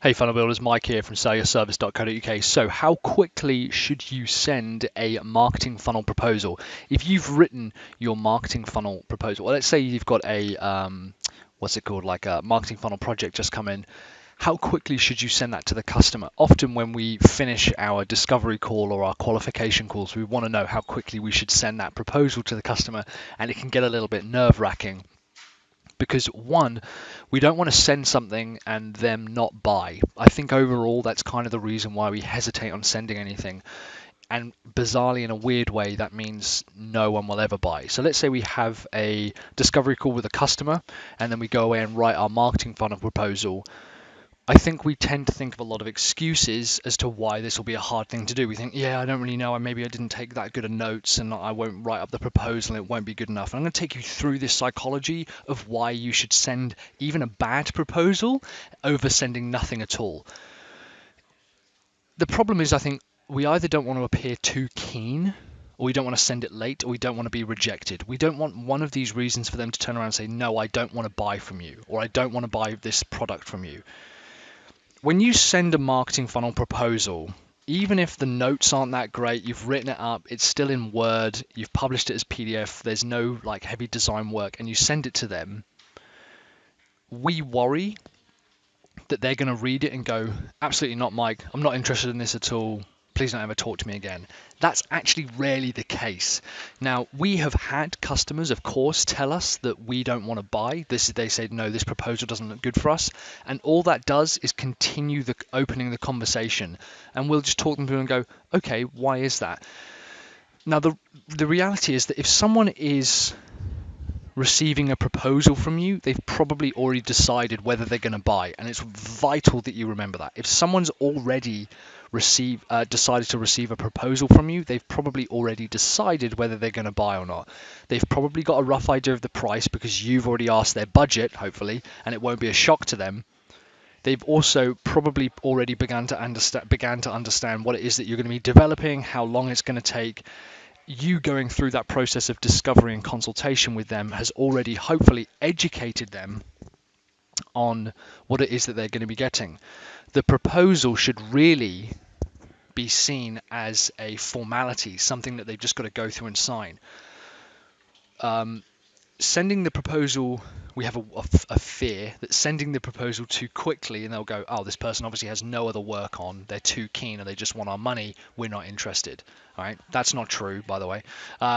Hey funnel builders, Mike here from sellyourservice.co.uk. So how quickly should you send a marketing funnel proposal? If you've written your marketing funnel proposal, well, let's say you've got a, what's it called, like a marketing funnel project just come in, how quickly should you send that to the customer? Often when we finish our discovery call or our qualification calls, we want to know how quickly we should send that proposal to the customer, and it can get a little bit nerve-wracking. Because one, we don't want to send something and them not buy. I think overall that's kind of the reason why we hesitate on sending anything. And bizarrely, in a weird way, that means no one will ever buy. So let's say we have a discovery call with a customer, and then we go away and write our marketing funnel proposal. I think we tend to think of a lot of excuses as to why this will be a hard thing to do. We think, yeah, I don't really know, maybe I didn't take that good of notes and I won't write up the proposal, it won't be good enough. And I'm going to take you through this psychology of why you should send even a bad proposal over sending nothing at all. The problem is, I think we either don't want to appear too keen, or we don't want to send it late, or we don't want to be rejected. We don't want one of these reasons for them to turn around and say, no, I don't want to buy from you, or I don't want to buy this product from you. When you send a marketing funnel proposal, even if the notes aren't that great, you've written it up, it's still in Word, you've published it as PDF, there's no like heavy design work, and you send it to them, we worry that they're going to read it and go, absolutely not, Mike, I'm not interested in this at all. Please don't ever talk to me again. That's actually rarely the case. Now, we have had customers, of course, tell us that we don't want to buy. They say, no, this proposal doesn't look good for us. And all that does is continue the opening the conversation. And we'll just talk them through and go, okay, why is that? Now, the reality is that if someone is receiving a proposal from you, they've probably already decided whether they're going to buy, and it's vital that you remember that. If someone's already decided to receive a proposal from you, they've probably already decided whether they're going to buy or not. They've probably got a rough idea of the price because you've already asked their budget, hopefully, and it won't be a shock to them. They've also probably already began to understand what it is that you're going to be developing, how long it's going to take. You going through that process of discovery and consultation with them has already hopefully educated them on what it is that they're going to be getting. The proposal should really be seen as a formality, something that they've just got to go through and sign. Sending the proposal, we have a fear that sending the proposal too quickly and they'll go, oh, this person obviously has no other work on, they're too keen and they just want our money, we're not interested. All right, that's not true, by the way.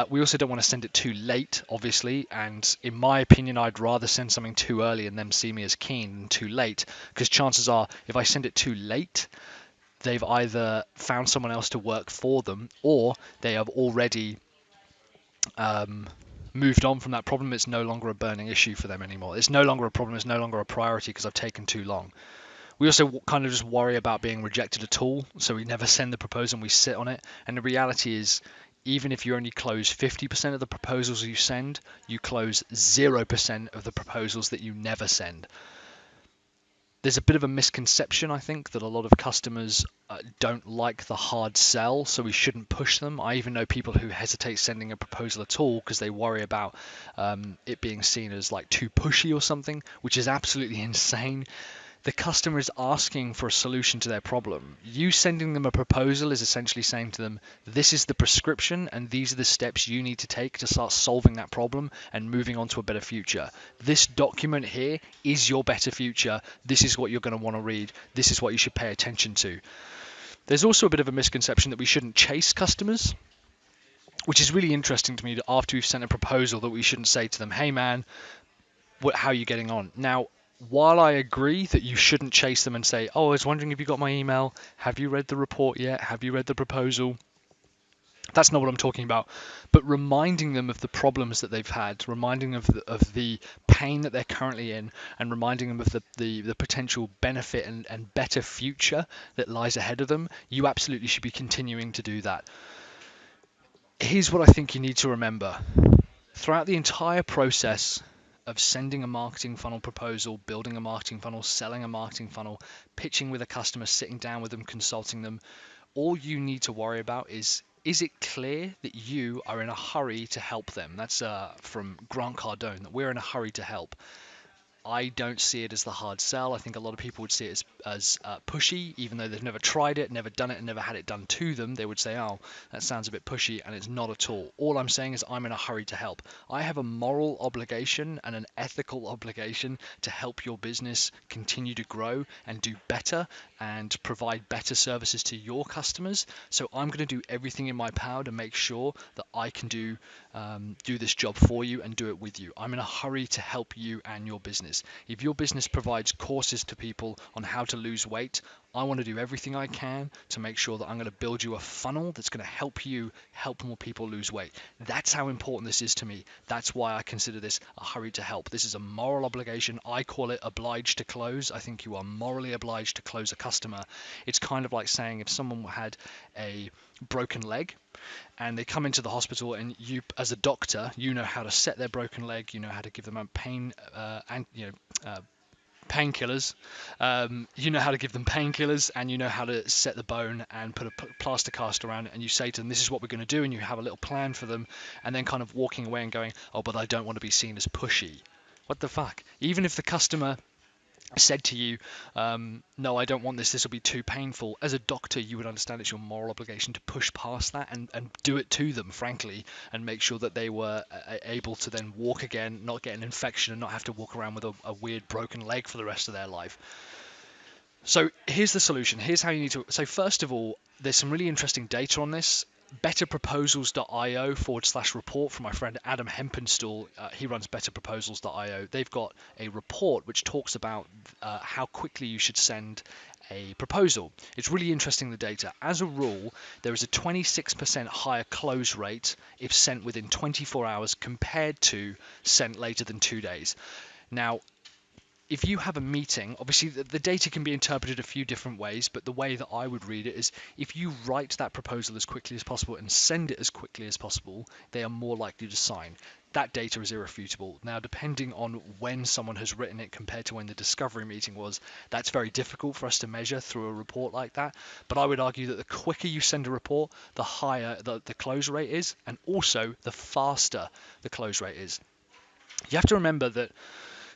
We also don't want to send it too late, obviously, and in my opinion, I'd rather send something too early and them see me as keen than too late, because chances are, if I send it too late, they've either found someone else to work for them or they have already moved on from that problem. It's no longer a burning issue for them anymore. It's no longer a problem. It's no longer a priority because I've taken too long. We also kind of just worry about being rejected at all, so we never send the proposal and we sit on it. And the reality is, even if you only close 50% of the proposals you send, you close 0% of the proposals that you never send. There's a bit of a misconception, I think, that a lot of customers don't like the hard sell, so we shouldn't push them. I even know people who hesitate sending a proposal at all because they worry about it being seen as like too pushy or something, which is absolutely insane. The customer is asking for a solution to their problem. You sending them a proposal is essentially saying to them, this is the prescription and these are the steps you need to take to start solving that problem and moving on to a better future. This document here is your better future. This is what you're going to want to read. This is what you should pay attention to. There's also a bit of a misconception that we shouldn't chase customers, which is really interesting to me, that after we've sent a proposal that we shouldn't say to them, hey man, how are you getting on? Now, while I agree that you shouldn't chase them and say, oh, I was wondering if you got my email, have you read the report yet, have you read the proposal? That's not what I'm talking about. But reminding them of the problems that they've had, reminding them of the pain that they're currently in, and reminding them of the potential benefit and better future that lies ahead of them, you absolutely should be continuing to do that. Here's what I think you need to remember. Throughout the entire process of sending a marketing funnel proposal, building a marketing funnel, selling a marketing funnel, pitching with a customer, sitting down with them, consulting them, all you need to worry about is it clear that you are in a hurry to help them? That's from Grant Cardone, that we're in a hurry to help. I don't see it as the hard sell. I think a lot of people would see it as pushy, even though they've never tried it, never done it, and never had it done to them. They would say, oh, that sounds a bit pushy, and it's not at all. All I'm saying is I'm in a hurry to help. I have a moral obligation and an ethical obligation to help your business continue to grow and do better and provide better services to your customers. So I'm going to do everything in my power to make sure that I can do this job for you and do it with you. I'm in a hurry to help you and your business. If your business provides courses to people on how to lose weight, I want to do everything I can to make sure that I'm going to build you a funnel that's going to help you help more people lose weight. That's how important this is to me. That's why I consider this a hurry to help. This is a moral obligation. I call it obliged to close. I think you are morally obliged to close a customer. It's kind of like saying if someone had a broken leg and they come into the hospital, and you as a doctor, you know how to set their broken leg, you know how to give them a pain and painkillers. You know how to give them painkillers, and you know how to set the bone and put a plaster cast around it, and you say to them, this is what we're going to do, and you have a little plan for them, and then kind of walking away and going, oh, but I don't want to be seen as pushy. What the fuck? Even if the customer said to you, no, I don't want this, this will be too painful, as a doctor, you would understand it's your moral obligation to push past that and do it to them, frankly, and make sure that they were able to then walk again, not get an infection, and not have to walk around with a weird broken leg for the rest of their life. So here's the solution. Here's how you need to. So first of all, there's some really interesting data on this. Betterproposals.io/report from my friend Adam Hempenstall. He runs betterproposals.io. They've got a report which talks about how quickly you should send a proposal. It's really interesting, the data. As a rule, there is a 26% higher close rate if sent within 24 hours compared to sent later than 2 days. Now, if you have a meeting, obviously the data can be interpreted a few different ways, but the way that I would read it is if you write that proposal as quickly as possible and send it as quickly as possible, they are more likely to sign. That data is irrefutable. Now, depending on when someone has written it compared to when the discovery meeting was, that's very difficult for us to measure through a report like that. But I would argue that the quicker you send a report, the higher the close rate is, and also the faster the close rate is. You have to remember that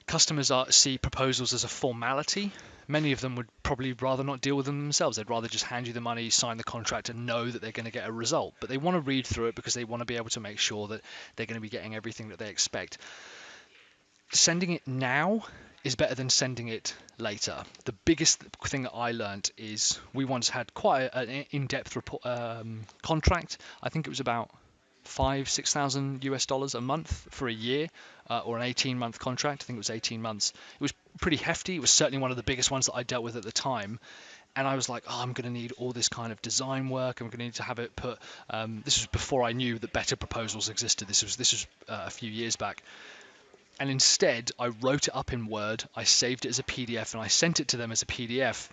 customers see proposals as a formality. Many of them would probably rather not deal with them themselves. They'd rather just hand you the money, sign the contract, and know that they're going to get a result. But they want to read through it because they want to be able to make sure that they're going to be getting everything that they expect. Sending it now is better than sending it later. The biggest thing that I learned is we once had quite an in-depth report, contract. I think it was about $6,000 a month for a year, or an 18-month contract. I think it was 18 months. It was pretty hefty. It was certainly one of the biggest ones that I dealt with at the time. And I was like, oh, I'm going to need all this kind of design work. I'm going to need to have it put. This was before I knew that Better Proposals existed. This was a few years back. And instead, I wrote it up in Word. I saved it as a PDF, and I sent it to them as a PDF.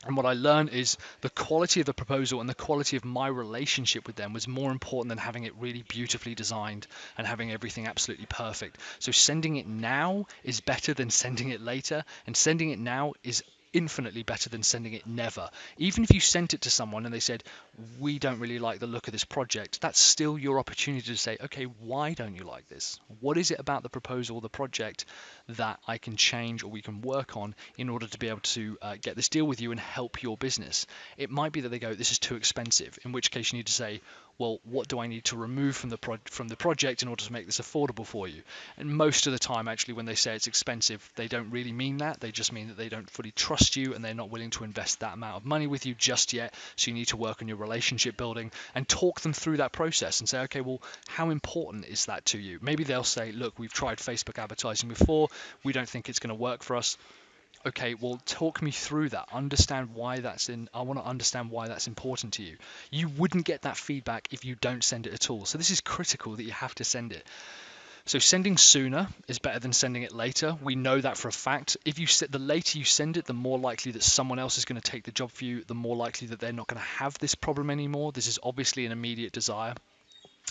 And what I learned is the quality of the proposal and the quality of my relationship with them was more important than having it really beautifully designed and having everything absolutely perfect. So sending it now is better than sending it later, and sending it now is infinitely better than sending it never. Even if you sent it to someone and they said, we don't really like the look of this project, that's still your opportunity to say, okay, why don't you like this? What is it about the proposal or the project that I can change or we can work on in order to be able to get this deal with you and help your business? It might be that they go, this is too expensive, in which case you need to say, well, what do I need to remove from the project in order to make this affordable for you? And most of the time, actually, when they say it's expensive, they don't really mean that. They just mean that they don't fully trust you and they're not willing to invest that amount of money with you just yet. So you need to work on your relationship building and talk them through that process and say, okay, well, how important is that to you? Maybe they'll say, look, we've tried Facebook advertising before. We don't think it's going to work for us. Okay, well, talk me through that. Understand why that's in. I want to understand why that's important to you. You wouldn't get that feedback if you don't send it at all. So this is critical that you have to send it. So sending sooner is better than sending it later. We know that for a fact. If you the later you send it, the more likely that someone else is going to take the job for you, the more likely that they're not going to have this problem anymore. This is obviously an immediate desire.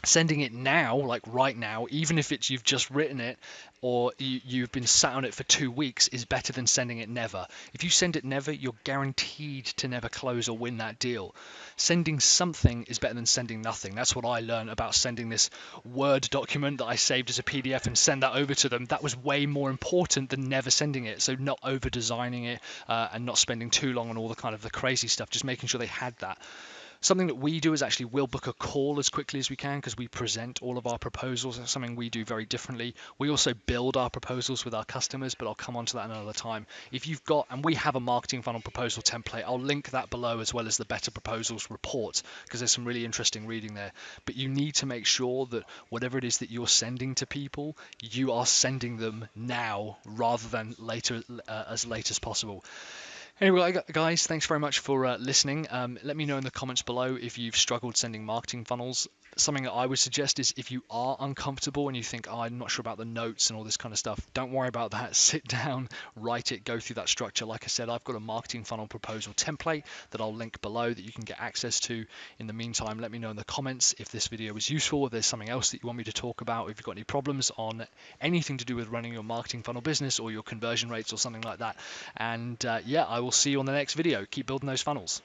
Sending it now, like right now, even if it's you've just written it or you've been sat on it for 2 weeks, is better than sending it never. If you send it never, you're guaranteed to never close or win that deal. Sending something is better than sending nothing. That's what I learned about sending this Word document that I saved as a PDF and send that over to them. That was way more important than never sending it. So not over designing it and not spending too long on all the kind of the crazy stuff, just making sure they had that. Something that we do is actually we'll book a call as quickly as we can because we present all of our proposals. That's something we do very differently. We also build our proposals with our customers, but I'll come on to that another time. If you've got, and we have a marketing funnel proposal template, I'll link that below as well as the Better Proposals report because there's some really interesting reading there. But you need to make sure that whatever it is that you're sending to people, you are sending them now rather than later, as late as possible. Anyway, guys, thanks very much for listening. Let me know in the comments below if you've struggled sending marketing funnels. Something that I would suggest is if you are uncomfortable and you think, oh, I'm not sure about the notes and all this kind of stuff, don't worry about that. Sit down, write it, go through that structure. Like I said, I've got a marketing funnel proposal template that I'll link below that you can get access to. In the meantime, let me know in the comments if this video was useful, if there's something else that you want me to talk about, if you've got any problems on anything to do with running your marketing funnel business or your conversion rates or something like that. And yeah, I will see you on the next video. Keep building those funnels.